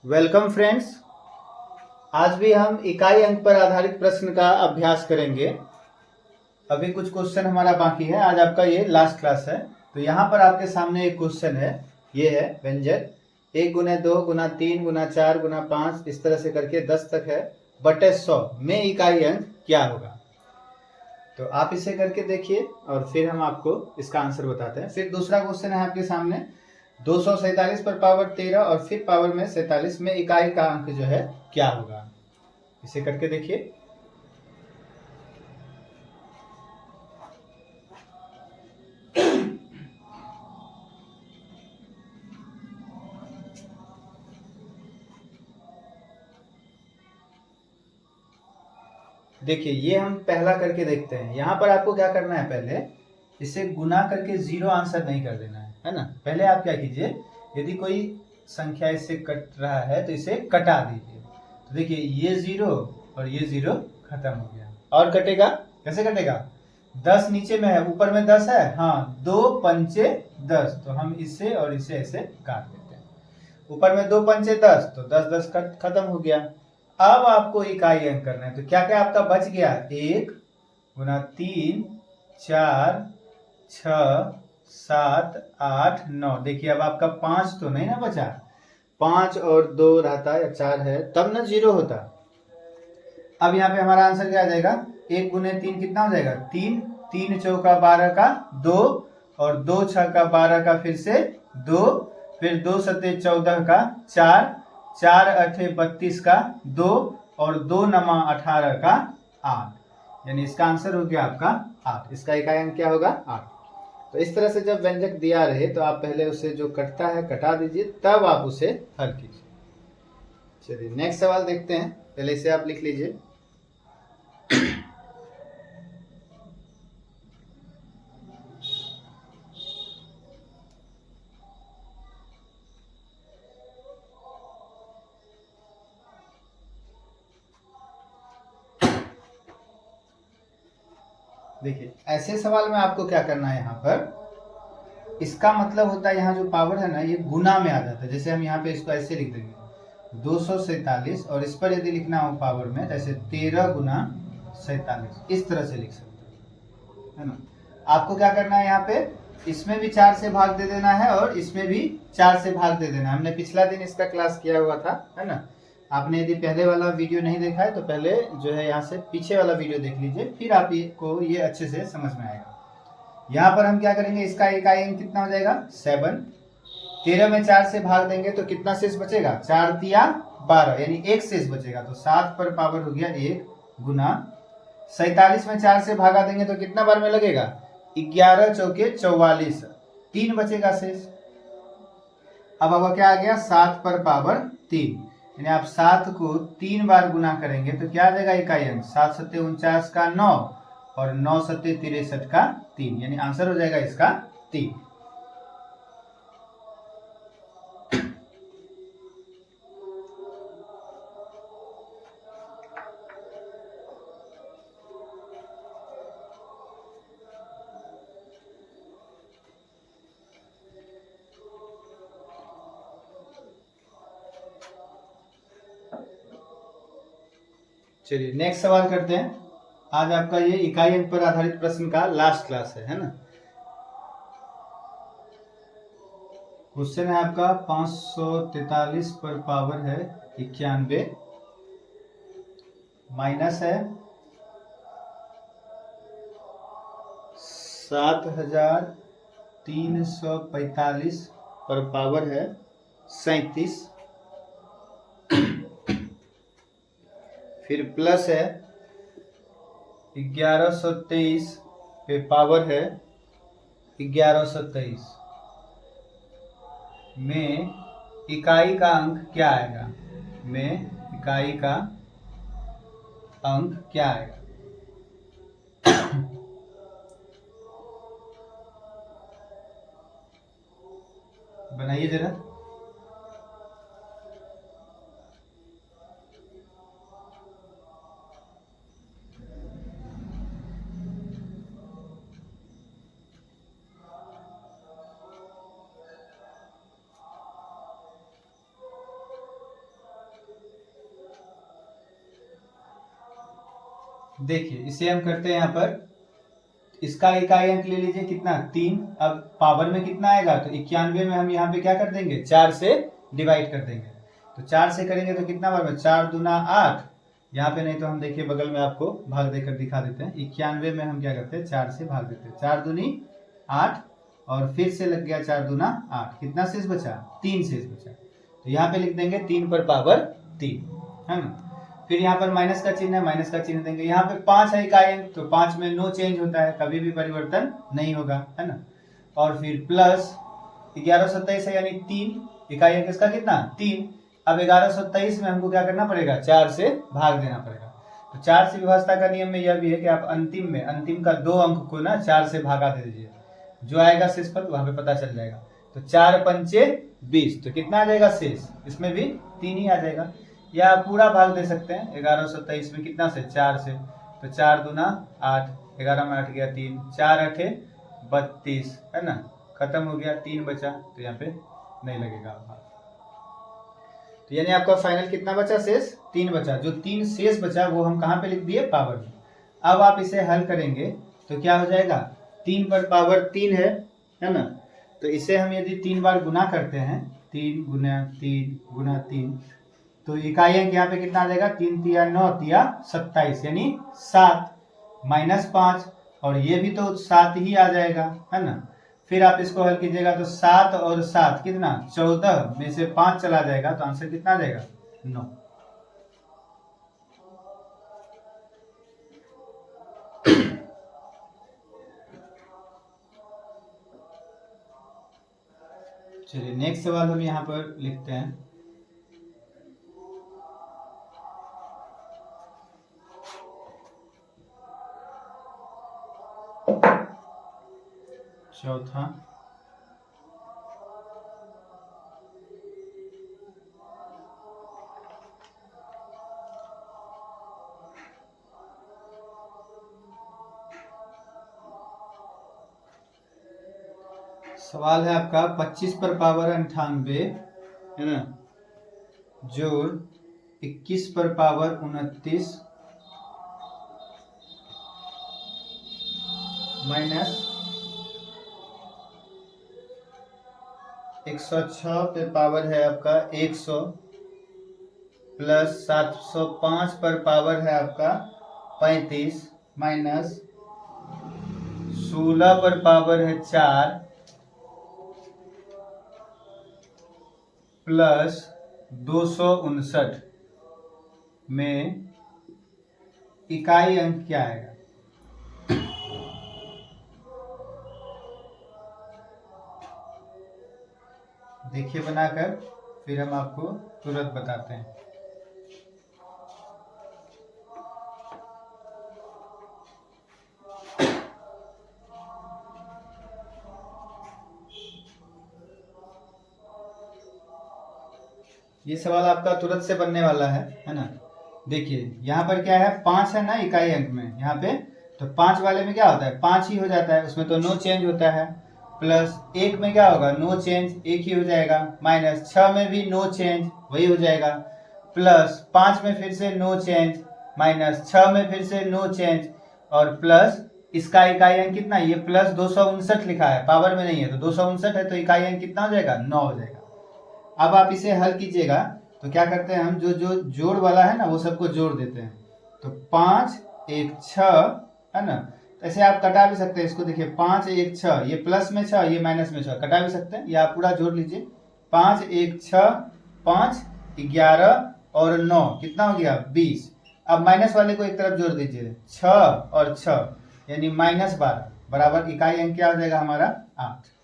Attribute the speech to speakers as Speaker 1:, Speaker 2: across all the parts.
Speaker 1: Welcome friends. आज भी हम इकाई अंक पर आधारित प्रश्न का अभ्यास करेंगे। अभी कुछ क्वेश्चन हमारा बाकी है। आज आपका ये लास्ट क्लास है। तो यहाँ पर आपके सामने एक क्वेश्चन है, ये है व्यंजक 1 गुना 2 गुना 3 गुना 4 गुना 5 इस तरह से करके 10 तक है, बटे 100 में इकाई अंक क्या होगा। तो आप इसे करके देखिए और फिर हम आपको इसका आंसर बताते हैं। फिर दूसरा क्वेश्चन है आपके सामने 247 पर पावर 13 और फिर पावर में 47 में इकाई का अंक जो है क्या होगा। इसे करके देखिए। देखिए ये हम पहला करके देखते हैं। यहाँ पर आपको क्या करना है, पहले इसे गुना करके जीरो आंसर नहीं कर देना है ना। पहले आप क्या कीजिए, यदि कोई संख्या इससे कट रहा है तो इसे कटा दीजिए। तो देखिए ये जीरो और ये जीरो खत्म हो गया। और कटेगा, कैसे कटेगा? 10 नीचे में है, ऊपर में 10 है। हाँ, 2 पंचे 10, तो हम इसे और इसे ऐसे काट देते हैं। ऊपर में 2 पंचे 10, तो 10 10 खत्म हो गया। अब आपको इकाई अंक करना है। तो क्या क्या आपका बच गया? 1 गुना 3 4 6 7 8 9। देखिए अब आपका 5 तो नहीं ना बचा। 5 और 2 रहता या 4 है तब ना जीरो होता। अब यहाँ पे हमारा आंसर क्या आ जाएगा? 1 गुने 3 कितना हो जाएगा? 3। 3 चौका 12 का 2 और 2 छक्का 12 का फिर से 2, फिर 2 सत्ते 14 का 4, 4 अठे 32 का 2 और 2 नमा 18 का 8। यानी इसका आंसर हो गया आपका 8। इसका इकाई अंक क्या होगा? 8। तो इस तरह से जब व्यंजक दिया रहे तो आप पहले उसे जो कटता है कटा दीजिए, तब आप उसे हल कीजिए। चलिए नेक्स्ट सवाल देखते हैं। पहले इसे आप लिख लीजिए। देखिए ऐसे सवाल में आपको क्या करना है, यहाँ पर इसका मतलब होता है यहाँ जो पावर है ना ये गुना में आ जाता है। जैसे हम यहाँ पे इसको ऐसे लिख देंगे 247 और इस पर यदि लिखना हो पावर में, जैसे 13 गुना 47 इस तरह से लिख सकते है ना। आपको क्या करना है, यहाँ पे इसमें भी 4 से भाग दे देना है और इसमें भी 4 से भाग दे देना है। हमने पिछला दिन इसका क्लास किया हुआ था, है ना। आपने यदि पहले वाला वीडियो नहीं देखा है तो पहले जो है यहाँ से पीछे वाला वीडियो देख लीजिए, फिर आपको ये अच्छे से समझ में आएगा। यहाँ पर हम क्या करेंगे, इसका इकाई अंक कितना हो जाएगा? 7। 13 में 4 से भाग देंगे तो कितना शेष बचेगा? 4 तिया 12, यानी 1 शेष बचेगा। तो 7 पर पावर हो गया 1 गुना 47 में 4 से भागा देंगे तो कितना बार में लगेगा? 11 चौके 44, 3 बचेगा शेष। अब आपका क्या आ गया? 7 पर पावर 3, यानी आप 7 को 3 बार गुना करेंगे तो क्या आ जाएगा इकाई अंक? 7 सत्ते 49 का 9 और 9 सत्ते 63 का 3, यानी आंसर हो जाएगा इसका 3। चलिए नेक्स्ट सवाल करते हैं। आज आपका ये इकाई अंक पर आधारित प्रश्न का लास्ट क्लास है ना। क्वेश्चन है आपका 543 पर पावर है 91, माइनस है 7345 पर पावर है 37, फिर प्लस है 1123 पे पावर है 1123 में इकाई का अंक क्या आएगा? में इकाई का अंक क्या आएगा? बनाइए जरा। देखिए इसे हम करते हैं यहाँ पर, इसका इकाई अंक ले लीजिए कितना 3। अब पावर में कितना आएगा, तो 91 में हम यहाँ पे क्या कर देंगे 4 से डिवाइड कर देंगे। तो 4 से करेंगे तो कितना बार में 4 दूना 8, यहाँ पे नहीं तो हम देखिए बगल में आपको भाग देकर दिखा देते हैं। 91 में हम क्या करते हैं 4 से भाग देते हैं, 4 दूनी 8 और फिर से लग गया 4 दूना 8, कितना शेष बचा 3 शेष बचा। तो यहाँ पे लिख देंगे 3 पर पावर 3, है ना। फिर यहाँ पर माइनस का चिन्ह है, माइनस का चिन्ह देंगे। यहाँ पे 5 है इकाई अंक, तो 5 में नो चेंज होता है, कभी भी परिवर्तन नहीं होगा, है ना। और फिर प्लस 1127 है यानी 3, इकाई अंक इसका कितना 3। अब 1127 में हमको क्या करना पड़ेगा 4 से भाग देना पड़ेगा। तो 4 से विभाजता का नियम में यह भी है कि आप अंतिम का 2 अंक को ना 4 से भागा दे दीजिए, जो आएगा शेष पर वहां पे पता चल जाएगा। तो 4 पंचे 20, तो कितना आ जाएगा शेष, इसमें भी 3 ही आ जाएगा। या आप पूरा भाग दे सकते हैं 1127 में कितना से 4 से, तो 4 दूना 8, 11 में 8 गया 3, 4 8 32, है ना, खत्म हो गया, 3 बचा, तो यहाँ पे नहीं लगेगा भाग। तो यानी आपका फाइनल कितना बचा शेष 3 बचा। जो 3 शेष बचा वो हम कहाँ पे लिख दिए पावर में। अब आप इसे हल करेंगे तो क्या हो जाएगा 3 पर पावर 3 है ना। तो इसे हम यदि 3 बार गुना करते हैं, 3 गुना 3 गुना 3, तो इकाई अंक यहाँ पे कितना आ जाएगा 3 तिया 9 तिया 27 यानी 7 माइनस 5, और ये भी तो 7 ही आ जाएगा, है ना। फिर आप इसको हल कीजिएगा तो 7 और 7 कितना 14 में से 5 चला जाएगा, तो आंसर कितना आ जाएगा 9। चलिए नेक्स्ट सवाल हम यहाँ पर लिखते हैं। चौथा, सवाल है आपका 25 पर पावर 98, है ना, जोड़ 21 पर पावर 29 माइनस 106 पे पावर है आपका 100 प्लस 705 पर पावर है आपका 35 माइनस 16 पर पावर है 4 प्लस 259 में इकाई अंक क्या आएगा। देखिए बनाकर, फिर हम आपको तुरंत बताते हैं। ये सवाल आपका तुरंत से बनने वाला है ना। देखिए यहाँ पर क्या है 5 है ना इकाई अंक में, यहाँ पे तो 5 वाले में क्या होता है 5 ही हो जाता है, उसमें तो नो चेंज होता है। प्लस 1 में क्या होगा नो चेंज, 1 ही हो जाएगा। माइनस 6 में भी नो चेंज, वही हो जाएगा। प्लस 5 में फिर से नो चेंज, माइनस 6 में फिर से नो चेंज, और प्लस इसका इकाई अंक कितना, ये प्लस 259 लिखा है, पावर में नहीं है, तो 259 है, तो इकाई अंक कितना हो जाएगा 9 हो जाएगा। अब आप इसे हल कीजिएगा तो क्या करते हैं हम, जो जो जोड़ वाला है ना वो सबको जोड़ देते हैं। तो 5 1 6 है ना, ऐसे आप कटा भी सकते हैं इसको। देखिए 5 1 6, ये प्लस में 6 ये माइनस में 6, कटा भी सकते हैं, या आप पूरा जोड़ लीजिए। 5 1 6 5 11 और 9 कितना हो गया 20। अब माइनस वाले को एक तरफ जोड़ दीजिए, 6 और 6 यानी -12 बराबर इकाई अंक क्या हो जाएगा हमारा 8।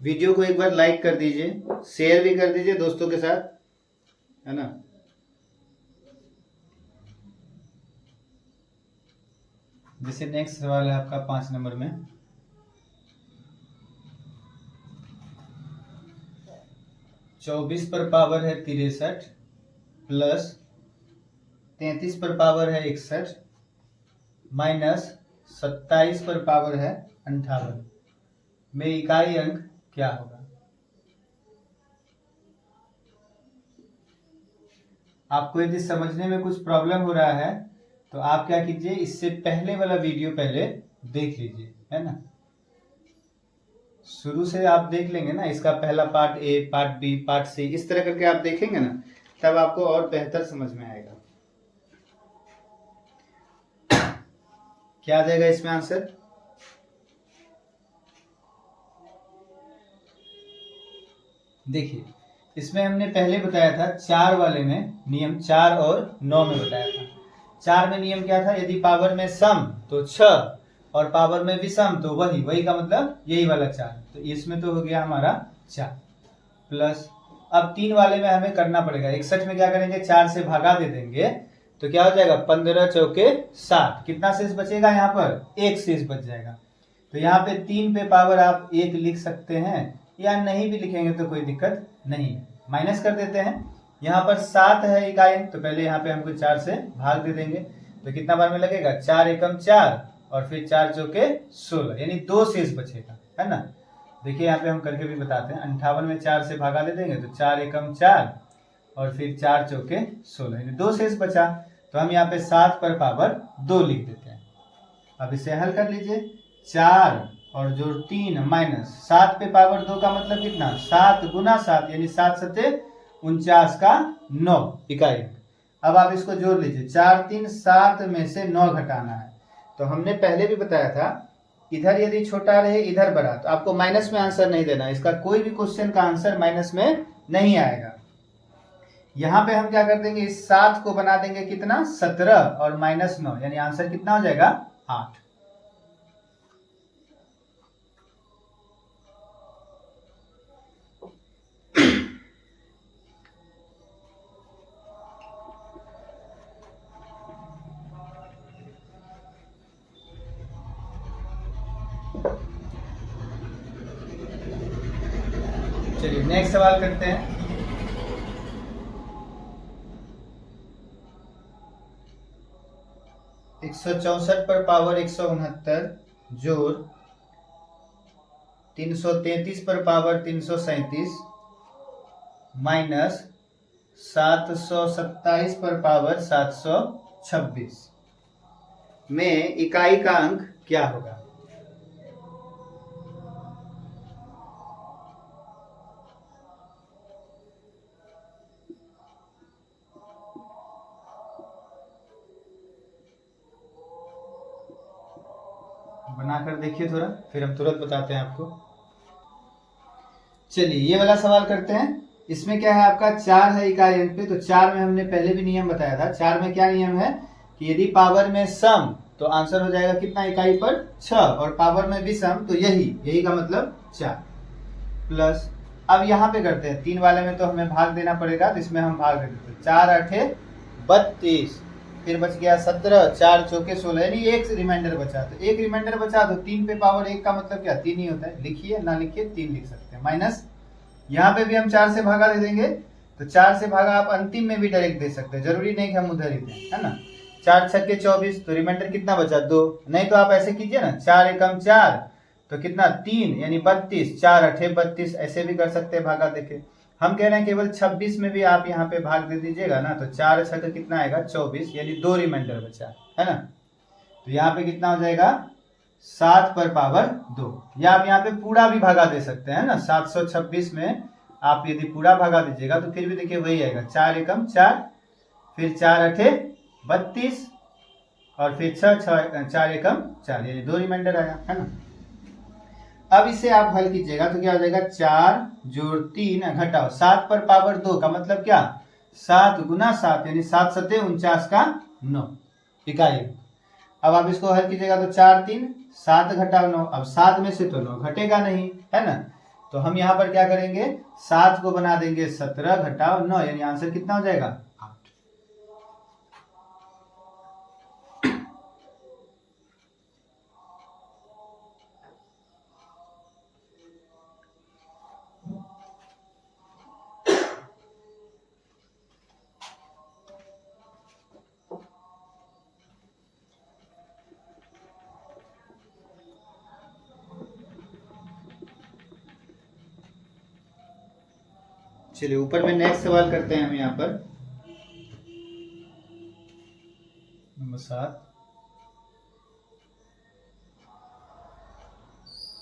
Speaker 1: वीडियो को एक बार लाइक कर दीजिए, शेयर भी कर दीजिए दोस्तों के साथ, है ना। जैसे नेक्स्ट सवाल है आपका 5 नंबर में, 24 पर पावर है 63 प्लस 33 पर पावर है 61 माइनस 27 पर पावर है 58 में इकाई अंक क्या होगा? आपको यदि समझने में कुछ प्रॉब्लम हो रहा है तो आप क्या कीजिए, इससे पहले वाला वीडियो पहले देख लीजिए, है ना। शुरू से आप देख लेंगे ना, इसका पहला part A, part B, part C, इस तरह करके आप देखेंगे ना, तब आपको और बेहतर समझ में आएगा। क्या आ जाएगा इसमें आंसर? देखिए, इसमें हमने पहले बताया था 4 वाले में नियम 4 और 9 में बताया था। 4 में नियम क्या था? यदि पावर में सम तो 6 और पावर में विषम तो वही का मतलब यही वाला 4। तो इसमें तो हो गया हमारा 4 प्लस, अब 3 वाले में हमें करना पड़ेगा। 61 में क्या करेंगे, 4 से भागा दे देंगे तो क्या हो जाएगा, 15 चौके 60। कितना शेष बचेगा? यहाँ पर 1 शेष बच जाएगा। तो यहाँ पे 3 पे पावर आप 1 लिख सकते हैं, या नहीं भी लिखेंगे तो कोई दिक्कत नहीं। माइनस कर देते हैं। यहाँ पर 7 है इकाई, तो पहले यहाँ पे हमको 4 से भाग दे देंगे तो कितना बार में लगेगा, 4 एकम 4 और फिर 4 चौके 16, यानी 2 शेष बचेगा, है ना। देखिए यहाँ पे हम करके भी बताते हैं। 58 में 4 से भागा दे देंगे तो 4 एकम 4 और फिर 4 चौके 16, यानी 2 शेष बचा। तो हम यहाँ पे 7 पर पावर 2 लिख देते हैं। अब इसे हल कर लीजिए। 4 और जोड़ 3 माइनस 7 पे पावर 2 का मतलब कितना, 7 गुना 7, यानी 7 सते 49 का 9 इकाई। अब आप इसको जोड़ लीजिए। 4 3 7 में से 9 घटाना है। तो हमने पहले भी बताया था, इधर यदि छोटा रहे इधर बड़ा, तो आपको माइनस में आंसर नहीं देना। इसका कोई भी क्वेश्चन का आंसर माइनस में नहीं आएगा। यहाँ पे हम क्या कर देंगे, इस 7 को बना देंगे कितना, 17 और माइनस 9, यानी आंसर कितना हो जाएगा, 8। चलिए नेक्स्ट सवाल करते हैं। एक 164 पर पावर 169 जोड़ 333 पर पावर 337 माइनस 727 पर पावर 726 में इकाई का अंक क्या होगा? बनाकर देखिए थोड़ा, फिर हम तुरंत बताते हैं आपको। चलिए ये वाला सवाल करते हैं। इसमें क्या है, आपका 4 है इकाई अंक पे, तो 4 में हमने पहले भी नियम बताया था। 4 में क्या नियम है कि यदि पावर में सम तो आंसर हो जाएगा कितना इकाई पर, 6, और पावर में विषम तो यही का मतलब 4 प्लस। अब यहाँ पे करते हैं 3 वाले में तो हमें भाग देना पड़ेगा, तो इसमें हम भाग दे देते हैं। 4 8 32, फिर बच गया 17, 4 चौके 16, यानी एक रिमाइंडर बचा। तो एक रिमाइंडर बचा तो 3 पे पावर 1 का मतलब क्या, 3 ही होता है। लिखिए ना लिखिए 3 लिख सकते हैं। माइनस यहाँ पे भी हम 4 से भागा दे देंगे, तो 4 से भागा आप अंतिम में भी डायरेक्ट दे सकते हैं, जरूरी नहीं कि हम उधर ही दें, है ना। 4 छक्के 24, तो रिमाइंडर कितना बचा, 2। नहीं तो आप ऐसे कीजिए ना, 4 एकम 4 तो कितना, 3 यानी 32, 4 8 32, ऐसे भी कर सकते हैं भागा देके। हम कह रहे हैं केवल 26 में भी आप यहाँ पे भाग दे दीजिएगा ना, तो 4 छक्के कितना आएगा, 24, यानी 2 रिमाइंडर बचा, है ना। तो यहाँ पे कितना हो जाएगा, 7 पर पावर 2, या आप यहाँ पे पूरा भी भागा दे सकते हैं ना। 726 में आप यदि पूरा भागा दीजिएगा तो फिर भी देखिए वही आएगा, 4 एकम 4, फिर 4 8 32 और फिर 4 एकम 4, यानी 2 रिमाइंडर आया, है ना। अब इसे आप हल कीजिएगा तो क्या हो जाएगा, 4 जोड़ 3 घटाओ 7 पर पावर 2 का मतलब क्या, 7 गुना 7, यानी 7 सते 49 का 9 इकाई। अब आप इसको हल कीजिएगा तो 4 3 7 घटाओ 9, अब 7 में से तो 9 घटेगा नहीं, है ना। तो हम यहाँ पर क्या करेंगे, 7 को बना देंगे 17 घटाओ 9, यानी आंसर कितना हो जाएगा, 8। चलिए ऊपर में नेक्स्ट सवाल करते हैं हम यहाँ पर नंबर 7।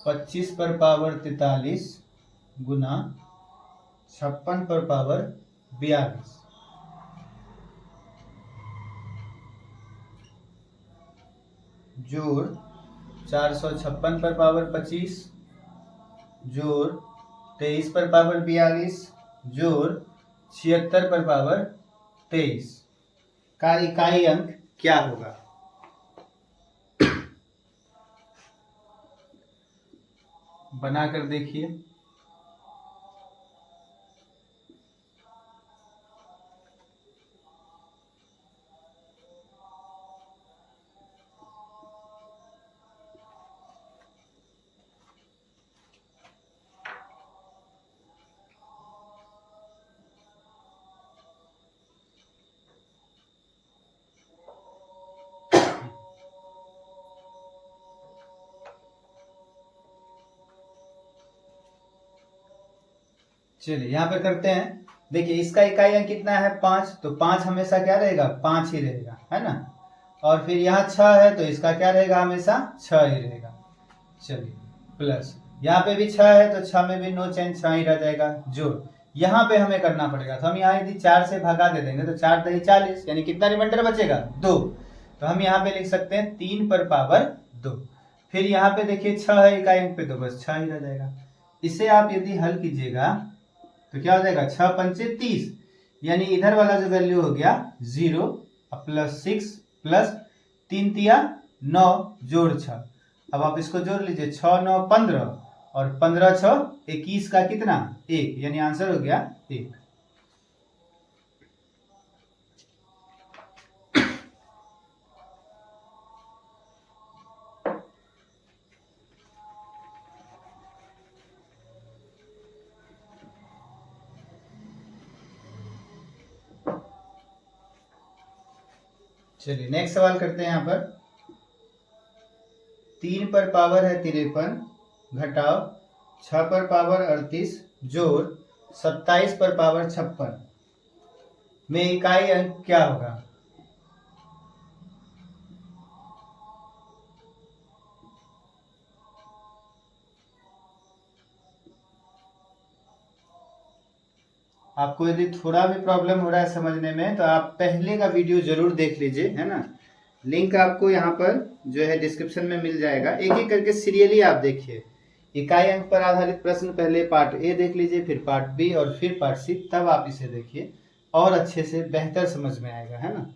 Speaker 1: 25 पर पावर 43 गुना 56 पर पावर 42 जोड़ 456 पर पावर 25 जोड़ 23 पर पावर 42 जोड़ 76 पर पावर 23 का इकाई अंक क्या होगा? बनाकर देखिए। चलिए यहाँ पे करते हैं। देखिए इसका इकाई अंक कितना है 5, तो 5 हमेशा क्या रहेगा 5 ही रहेगा, है ना। और फिर यहाँ 6 है तो इसका क्या रहेगा हमेशा 6 ही रहेगा। चलिए प्लस यहाँ पे भी 6 है तो 6 में भी नो चेंज 6 ही रह जाएगा। जोड़ यहाँ पे हमें करना पड़ेगा, तो हम यहाँ यदि 4 से भागा दे देंगे तो 4 दही 40, यानी कितना रिमाइंडर बचेगा 2। तो हम यहाँ पे लिख सकते हैं 3 पर पावर 2। फिर यहाँ पे देखिए 6 है इकाई अंक पे तो बस 6 ही रह जाएगा। इसे आप यदि हल कीजिएगा तो क्या हो जाएगा 6 पंचे 30, यानी इधर वाला जो वैल्यू हो गया 0 प्लस 6 प्लस 3 तिया 9 जोड़ 6। अब आप इसको जोड़ लीजिए 6 9 15 और 15 6 21 का कितना 1, यानी आंसर हो गया 1। चलिए नेक्स्ट सवाल करते हैं यहाँ पर। 3 पर पावर है 53 घटाओ 6 पर पावर 38 जोड़ 27 पर पावर 56 में इकाई अंक क्या होगा? आपको यदि थोड़ा भी प्रॉब्लम हो रहा है समझने में तो आप पहले का वीडियो जरूर देख लीजिए, है ना। लिंक आपको यहाँ पर जो है डिस्क्रिप्शन में मिल जाएगा। एक एक करके सीरियली आप देखिए। इकाई अंक पर आधारित प्रश्न पहले पार्ट ए देख लीजिए, फिर पार्ट बी और फिर पार्ट सी, तब आप इसे देखिए और अच्छे से बेहतर समझ में आएगा, है ना।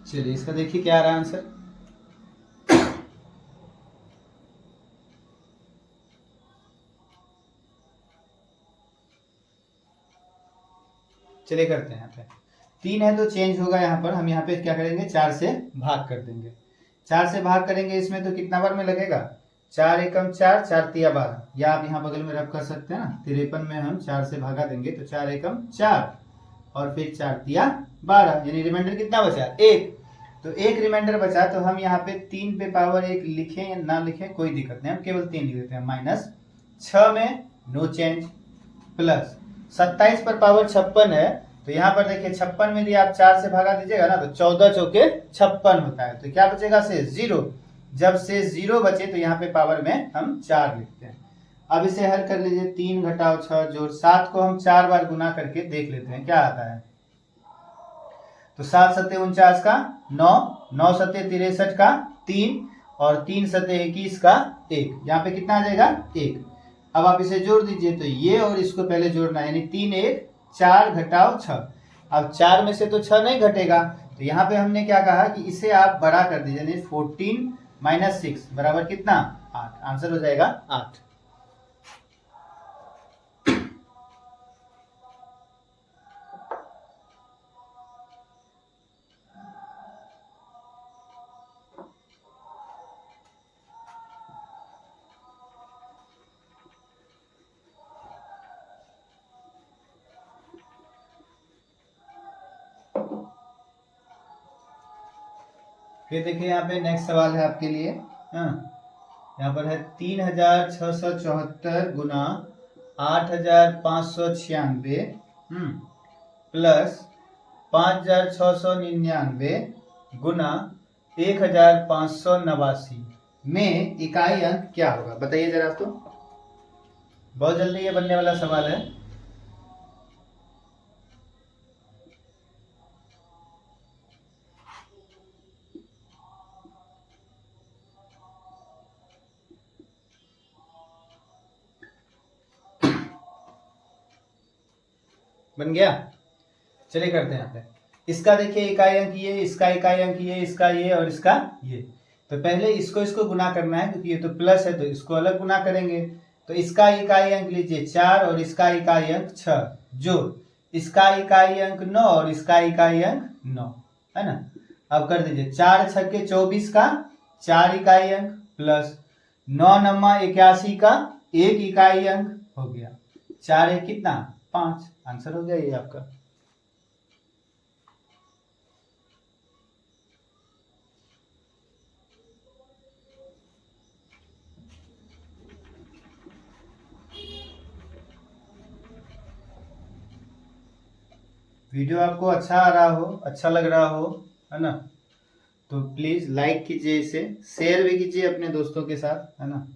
Speaker 1: चलिए इसका देखिए क्या आ रहा है आंसर। चलिए करते हैं यहाँ पे 3 है तो चेंज होगा। यहाँ पर हम यहाँ पे क्या करेंगे 4 से भाग कर देंगे। 4 से भाग करेंगे इसमें तो कितना बार में लगेगा 4 एकम 4 4 तिया 12, या आप यहाँ बगल में रख कर सकते हैं ना। 53 में हम 4 से भागा देंगे तो 4 एकम 4 और फिर 4 तिया 12, यानी रिमाइंडर कितना बचा 1। तो 1 रिमाइंडर बचा, तो हम यहाँ पे 3 पे पावर 1 लिखें या ना लिखें कोई दिक्कत नहीं, हम केवल 3 लिख देते हैं। माइनस 6 में नो चेंज प्लस 27 पर पावर 56 है, तो यहाँ पर देखिए 56 में यदि आप 4 से भागा दीजिएगा ना तो 14 चौके 56 होता है, तो क्या बचेगा से 0। जब से 0 बचे तो यहाँ पे पावर में हम 4 लिखते हैं। अब इसे हल कर लीजिए। 3 घटाओ 6 जोड़ 7 को हम 4 बार गुना करके देख लेते हैं क्या आता है। तो 7 सत्ते 49 का 9, 9 सत्ते 63 का 3 और 3 सत्ते 21 का 1, यहाँ पे कितना आ जाएगा 1। अब आप इसे जोड़ दीजिए, तो ये और इसको पहले जोड़ना है, यानी 3 1 4 घटाओ 6। अब 4 में से तो 6 नहीं घटेगा, तो यहाँ पे हमने क्या कहा कि इसे आप बड़ा कर दीजिए, यानी 14 माइनस 6 बराबर कितना 8। आंसर हो जाएगा 8। फिर देखिए यहाँ पे नेक्स्ट सवाल है आपके लिए। हाँ यहाँ पर है 3674 गुना 8596 प्लस 5699 गुना 1589 में इकाई अंक क्या होगा, बताइए जरा। तो बहुत जल्दी ये बनने वाला सवाल है। बन गया, चलिए करते हैं यहाँ पे। इसका देखिए इकाई अंक ये, इसका इकाई अंक ये, इसका ये और इसका ये। तो पहले इसको गुना करना है, क्योंकि ये तो प्लस है तो इसको अलग गुना करेंगे। तो इसका इकाई अंक लीजिए 4 और इसका इकाई अंक 6, जो इसका इकाई अंक 9 और इसका इकाई अंक 9 है ना। अब कर दीजिए 4 छक्के 24 का 4 इकाई अंक प्लस 9 नम्मा 81 का 1 इकाई अंक हो गया। 4 एक कितना 5, आंसर हो गया ये आपका। वीडियो आपको अच्छा आ रहा हो, अच्छा लग रहा हो, है ना, तो प्लीज लाइक कीजिए, इसे शेयर भी कीजिए अपने दोस्तों के साथ, है ना।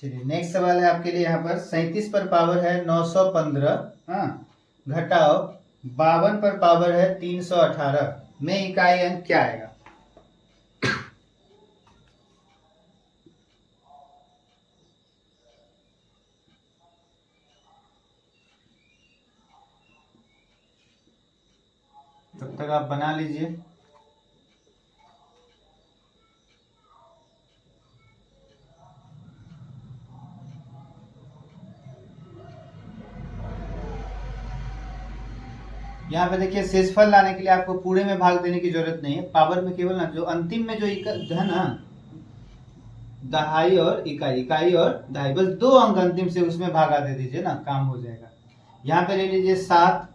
Speaker 1: चलिए नेक्स्ट सवाल है आपके लिए। यहाँ पर 37 पर पावर है 915, हाँ, घटाओ 52 पर पावर है 318 में इकाई अंक क्या आएगा। तब तक आप बना लीजिए। यहाँ पे देखिए शेषफल लाने के लिए आपको पूरे में भाग देने की जरूरत नहीं है, पावर में केवल ना जो अंतिम में जो है ना दहाई और इकाई, इकाई और दहाई, बस 2 अंक अंतिम से उसमें भागा दे दीजिए ना, काम हो जाएगा। यहाँ पे ले लीजिए 7,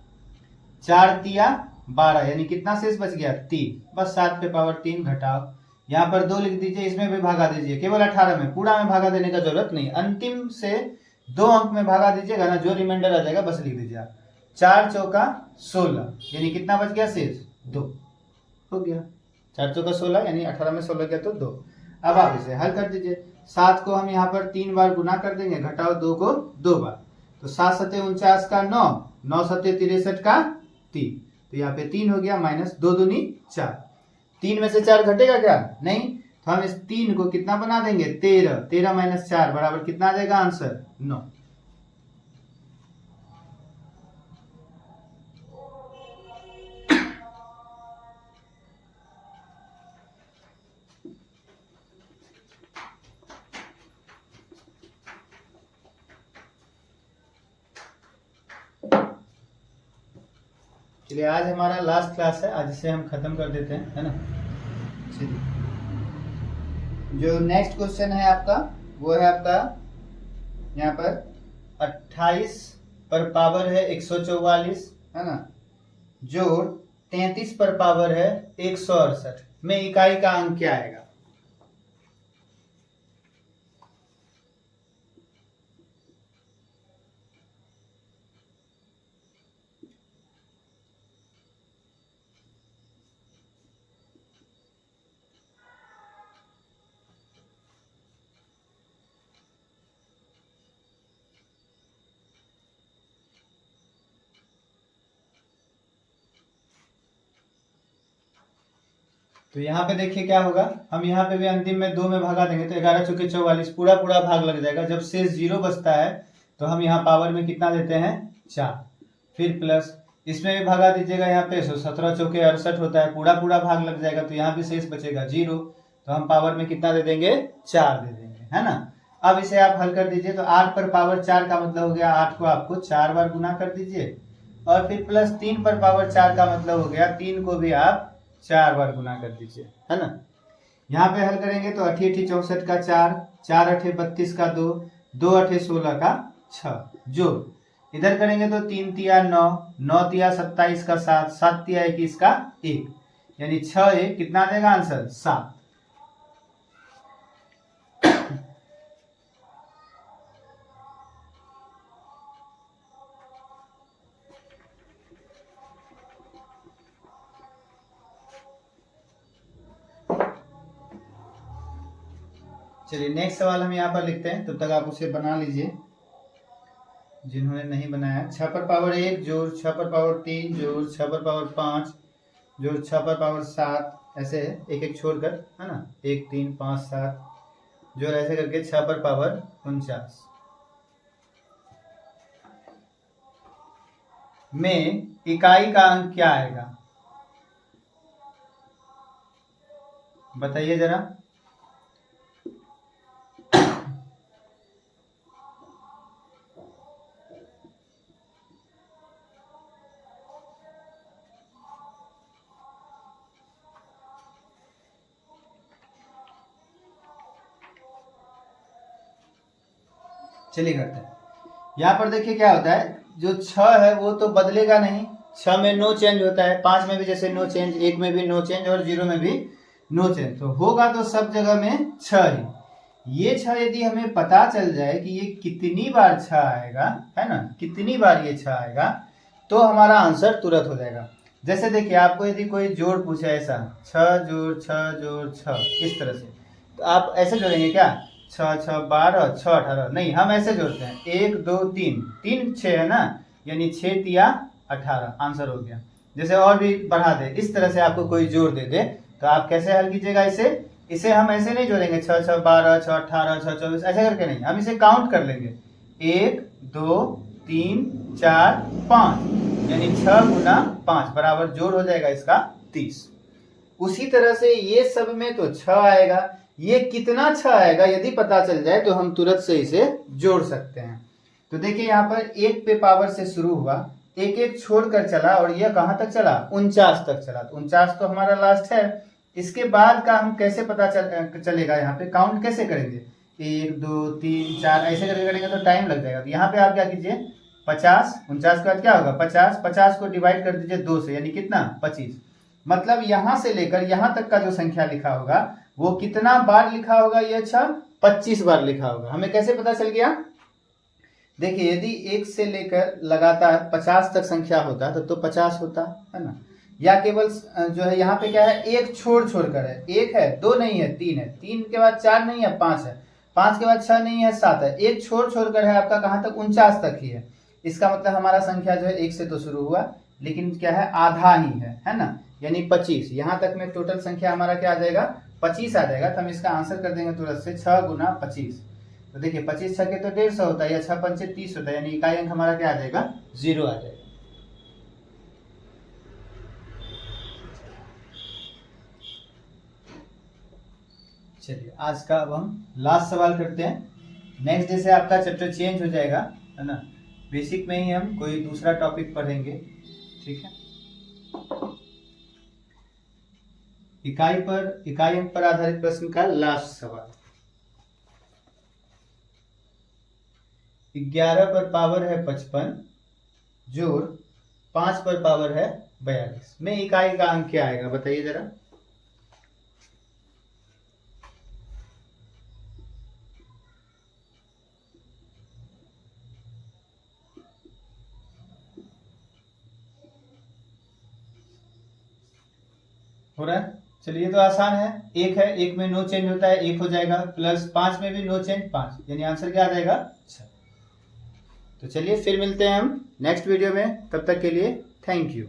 Speaker 1: 4 तिया 12, यानी कितना शेष बच गया 3, बस 7 पे पावर 3 घटाओ। यहाँ पर 2 लिख दीजिए, इसमें भी भागा दीजिए, केवल 18 में, पूरा में भागा देने का जरूरत नहीं, अंतिम से 2 अंक में भागा दीजिएगा ना, जो रिमाइंडर आ जाएगा बस लिख दीजिए आप। 4 चौका 16, यानी कितना बच गया शेष 2, हो गया। 4 चौका 16 यानी 18 में 16 गया तो 2। अब आप इसे हल कर दीजिए। 7 को हम यहाँ पर 3 बार गुना कर देंगे, घटाओ 2 को 2 बार, तो 7 सत्ते 49 का 9, 9 सत्ते 63 का 3, तो यहाँ पे 3 हो गया, माइनस 2 दूनी 4। 3 में से 4 घटेगा क्या, नहीं, तो हम इस 3 को कितना बना देंगे 13, 13 माइनस 4 बराबर कितना आ जाएगा आंसर 9। चलिए आज हमारा लास्ट क्लास है, आज इसे हम खत्म कर देते हैं, है ना। चलिए जो नेक्स्ट क्वेश्चन है आपका वो है आपका यहाँ पर 28 पर पावर है 144, है ना, जोड़ 33 पर पावर है 168 में इकाई का अंक क्या आएगा। तो यहाँ पे देखिए क्या होगा, हम यहाँ पे भी अंतिम में 2 में भागा देंगे तो 11 चौके 44, पूरा पूरा भाग लग जाएगा। जब शेष 0 बचता है तो हम यहाँ पावर में कितना देते हैं 4, फिर प्लस इसमें भी भागा दीजिएगा, यहाँ पे 17 चौके 68 होता है, पूरा पूरा भाग लग जाएगा, तो यहाँ भी शेष बचेगा 0, तो हम पावर में कितना दे देंगे 4 दे देंगे, है ना। अब इसे आप हल कर दीजिए, तो 8 पर पावर 4 का मतलब हो गया 8 को आपको 4 बार गुना कर दीजिए, और फिर प्लस 3 पर पावर 4 का मतलब हो गया 3 को भी आप 4 बार गुना कर दीजिए, है ना। यहाँ पे हल करेंगे तो 8 8 64 का 4, 4 8 32 का 2, 2 8 16 का 6, जो इधर करेंगे तो 3 तिया 9, 9 तिया 27 का 7, 7 तिया 21 का 1, यानी 6 1 कितना आ जाएगा आंसर 7। चलिए नेक्स्ट सवाल हम यहाँ पर लिखते हैं, तब तक आप उसे बना लीजिए जिन्होंने नहीं बनाया। 6 पर पावर 1 जोड़ 6 पर पावर 3 जोड़ 6 पर पावर 5 जोड़ 6 पर पावर 7, ऐसे है एक एक छोड़कर, है ना, 1 3 5 7 जोड़ ऐसे करके 6 पर पावर 49 में इकाई का अंक क्या आएगा, बताइए जरा। चलिए करते हैं। यहाँ पर देखिए क्या होता है, जो 6 है वो तो बदलेगा नहीं, 6 में नो चेंज होता है, 5 में भी जैसे नो चेंज, 1 में भी नो चेंज और 0 में भी नो चेंज, तो होगा तो सब जगह में 6 ही। ये 6 यदि हमें पता चल जाए कि ये कितनी बार 6 आएगा, है ना, कितनी बार ये 6 आएगा, तो हमारा आंसर तुरंत हो जाएगा। जैसे देखिए आपको यदि कोई जोड़ पूछे ऐसा 6 जोड़ 6 जोड़ 6 इस तरह से, तो आप ऐसे जोड़ेंगे क्या, 6 6 12 6 18, नहीं हम ऐसे जोड़ते हैं 1 2 3 3 6 है ना, यानी 6 तिया 18 आंसर हो गया। जैसे और भी बढ़ा दे, इस तरह से आपको कोई जोड़ दे दे तो आप कैसे हल कीजिएगा इसे हम ऐसे नहीं जोड़ेंगे 6 6 12 6 18 6 24 ऐसे करके नहीं, हम इसे काउंट कर लेंगे 1 2 3 4 5, यानी 6 गुना 5 बराबर जोड़ हो जाएगा इसका 30। उसी तरह से ये सब में तो 6 आएगा, ये कितना 6 आएगा यदि पता चल जाए तो हम तुरंत से इसे जोड़ सकते हैं। तो देखिए यहाँ पर 1 पे पावर से शुरू हुआ, एक एक छोड़कर चला और यह कहाँ तक चला, 49 तक चला, तो 49 तो हमारा लास्ट है। इसके बाद का हम कैसे पता चलेगा, यहाँ पे काउंट कैसे करेंगे, 1 2 3 4 ऐसे करके करेंगे तो टाइम लग जाएगा। तो यहाँ पे आप क्या कीजिए 50, 49 के बाद क्या होगा 50, 50 को डिवाइड कर दीजिए 2 से, यानी कितना 25, मतलब यहाँ से लेकर यहाँ तक का जो संख्या लिखा होगा वो कितना बार लिखा होगा, ये 25 बार लिखा होगा। हमें कैसे पता चल गया, देखिए यदि 1 से लेकर लगातार 50 तक संख्या होता तो 50 होता है ना, या केवल जो है यहाँ पे क्या है, एक छोड़ कर है, 1 है 2 नहीं है 3 है, 3 के बाद 4 नहीं है 5 है, 5 के बाद 6 नहीं है 7 है, एक छोड़ कर है आपका कहाँ तक 49 तक ही है। इसका मतलब हमारा संख्या जो है 1 से तो शुरू हुआ लेकिन क्या है आधा ही है ना, यानी 25। यहाँ तक में टोटल संख्या हमारा क्या आ जाएगा 25 आ जाएगा। तो हम इसका आंसर कर देंगे तुरंत से 6 गुना 25। तो देखिए 25 छके तो 150 होता है, या 6 पंचे 30 होता है, यानी इकाई अंक हमारा क्या आ जाएगा 0 आ जाएगा। चलिए आज का अब हम लास्ट सवाल करते हैं। नेक्स्ट डे से आपका चैप्टर चेंज हो जाएगा, है ना, बेसिक में ही हम कोई दूसरा टॉपिक पढ़ेंगे, ठीक है। इकाई अंक पर आधारित प्रश्न का लास्ट सवाल। 11 पर पावर है 55 जोड़ 5 पर पावर है 42 में इकाई का अंक क्या आएगा, बताइए जरा। हो रहा है, चलिए तो आसान है, 1 है, 1 में नो चेंज होता है 1 हो जाएगा, प्लस 5 में भी नो चेंज 5, यानी आंसर क्या आ जाएगा 6। तो चलिए फिर मिलते हैं हम नेक्स्ट वीडियो में, तब तक के लिए थैंक यू।